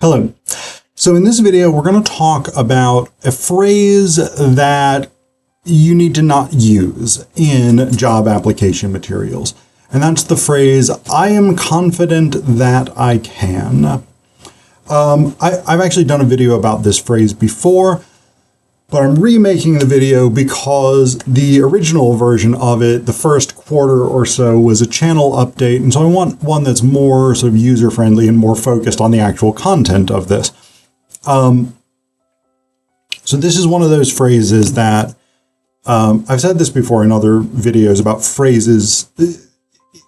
Hello. So in this video, we're going to talk about a phrase that you need to not use in job application materials. And that's the phrase, I am confident that I can. I've actually done a video about this phrase before, but I'm remaking the video because the original version of it, the first quarter or so, was a channel update. And so I want one that's more sort of user-friendly and more focused on the actual content of this. So this is one of those phrases that I've said this before in other videos about phrases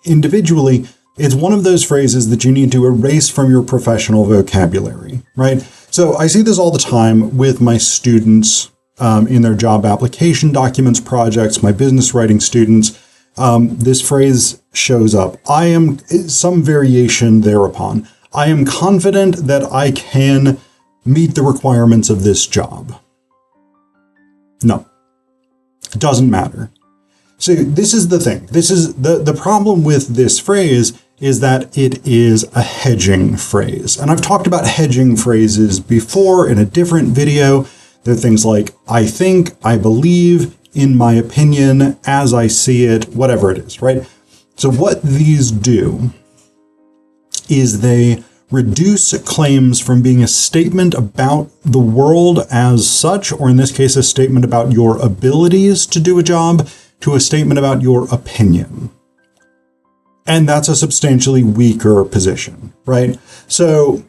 individually. It's one of those phrases that you need to erase from your professional vocabulary, right? So I see this all the time with my students in their job application documents projects, my business writing students. This phrase shows up. I am some variation thereupon. I am confident that I can meet the requirements of this job. No, it doesn't matter. So this is the thing. This is the problem with this phrase is that it is a hedging phrase. And I've talked about hedging phrases before in a different video. There are things like, I think, I believe, in my opinion, as I see it, whatever it is, right? So what these do is they reduce claims from being a statement about the world as such, or in this case, a statement about your abilities to do a job, to a statement about your opinion. And that's a substantially weaker position, right? So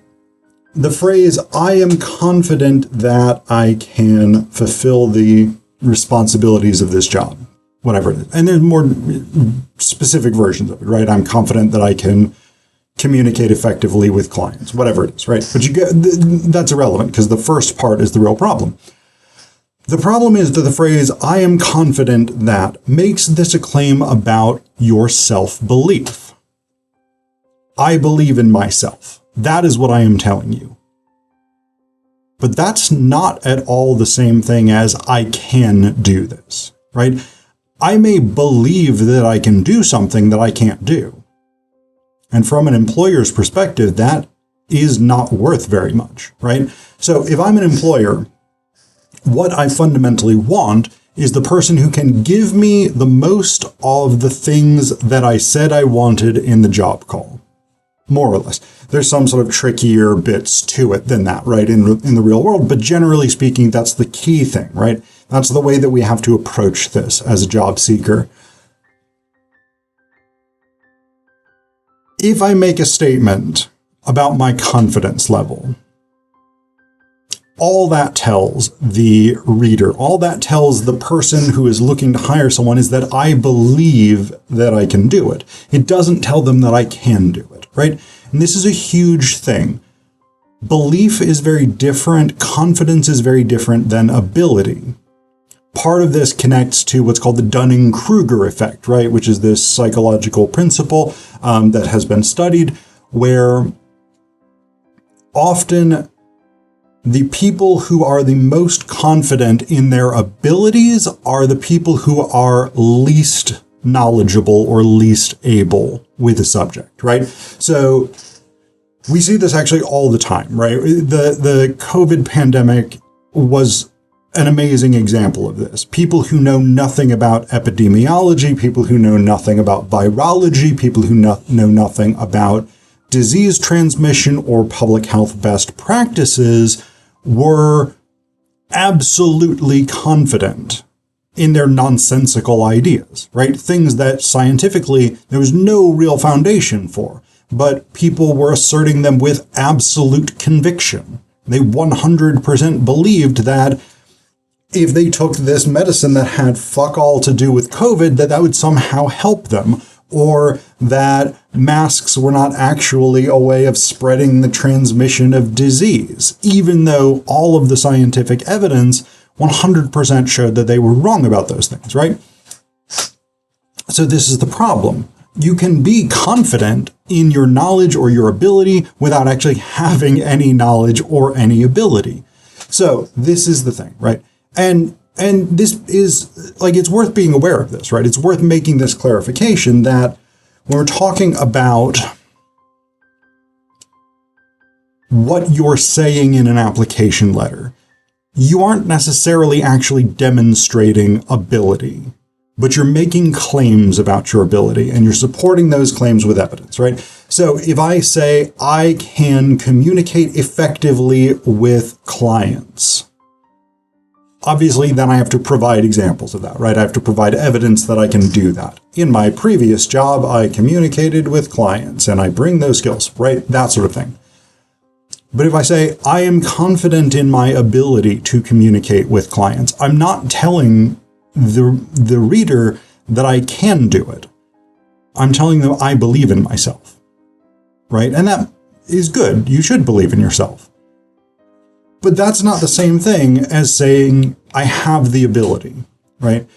the phrase, I am confident that I can fulfill the responsibilities of this job, whatever it is. And there's more specific versions of it, right? I'm confident that I can communicate effectively with clients, whatever it is, right? But you get that's irrelevant because the first part is the real problem. The problem is that the phrase, I am confident that, makes this a claim about your self-belief. I believe in myself. That is what I am telling you. But that's not at all the same thing as I can do this, right? I may believe that I can do something that I can't do. And from an employer's perspective, that is not worth very much, right? So if I'm an employer, what I fundamentally want is the person who can give me the most of the things that I said I wanted in the job call, more or less. There's some sort of trickier bits to it than that, right, in the real world. But generally speaking, that's the key thing, right? That's the way that we have to approach this as a job seeker. If I make a statement about my confidence level, all that tells the reader, all that tells the person who is looking to hire someone is that I believe that I can do it. It doesn't tell them that I can do it, right? And this is a huge thing. Belief is very different. Confidence is very different than ability. Part of this connects to what's called the Dunning-Kruger effect, right? Which is this psychological principle that has been studied, where often the people who are the most confident in their abilities are the people who are least knowledgeable or least able with a subject, right? So we see this actually all the time, right? The COVID pandemic was an amazing example of this. People who know nothing about epidemiology, people who know nothing about virology, people who know nothing about disease transmission or public health best practices were absolutely confident in their nonsensical ideas, right? Things that scientifically there was no real foundation for, but people were asserting them with absolute conviction. They 100% believed that if they took this medicine that had fuck all to do with COVID, that would somehow help them, or that masks were not actually a way of spreading the transmission of disease, even though all of the scientific evidence 100% showed that they were wrong about those things, right? So this is the problem. You can be confident in your knowledge or your ability without actually having any knowledge or any ability. So this is the thing, right? And this is, like, it's worth being aware of this, right? It's worth making this clarification that when we're talking about what you're saying in an application letter. You aren't necessarily actually demonstrating ability, but you're making claims about your ability and you're supporting those claims with evidence, right? So if I say I can communicate effectively with clients, obviously then I have to provide examples of that, right? I have to provide evidence that I can do that. In my previous job, I communicated with clients and I bring those skills, right? That sort of thing. But if I say, I am confident in my ability to communicate with clients, I'm not telling the reader that I can do it. I'm telling them I believe in myself, right? And that is good. You should believe in yourself. But that's not the same thing as saying, I have the ability, right?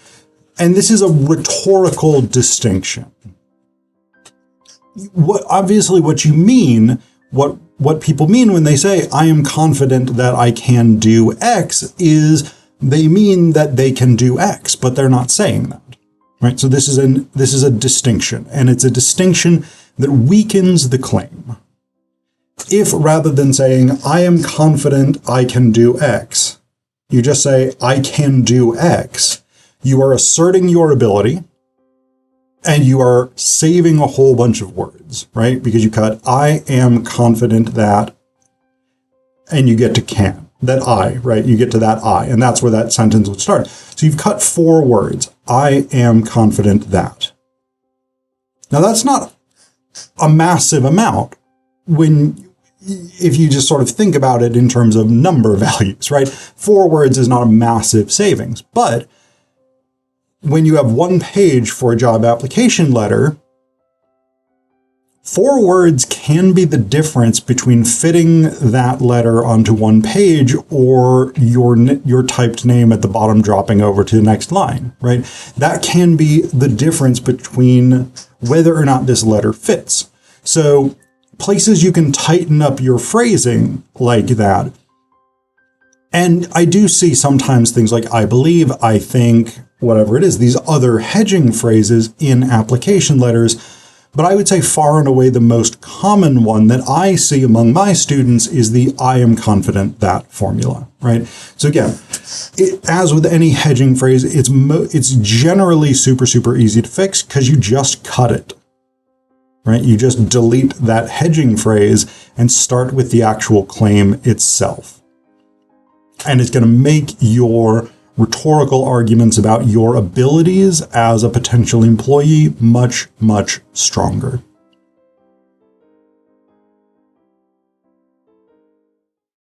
And this is a rhetorical distinction. Obviously, what you mean, what people mean when they say, I am confident that I can do X, is they mean that they can do X, but they're not saying that, right? So this is a distinction, and it's a distinction that weakens the claim. If rather than saying, I am confident I can do X, you just say, I can do X, you are asserting your ability, and you are saving a whole bunch of words, right? Because you cut, I am confident that, and you get to can, that I, right? You get to that I, and that's where that sentence would start. So you've cut 4 words. I am confident that. Now that's not a massive amount if you just sort of think about it in terms of number values, right? 4 words is not a massive savings, but when you have 1 page for a job application letter, 4 words can be the difference between fitting that letter onto 1 page or your typed name at the bottom dropping over to the next line, right? That can be the difference between whether or not this letter fits. So places you can tighten up your phrasing like that. And I do see sometimes things like I believe, I think, whatever it is, these other hedging phrases in application letters. But I would say far and away the most common one that I see among my students is the I am confident that formula, right? So again, as with any hedging phrase, it's generally super, super easy to fix because you just cut it, right? You just delete that hedging phrase and start with the actual claim itself. And it's going to make your rhetorical arguments about your abilities as a potential employee much, much stronger.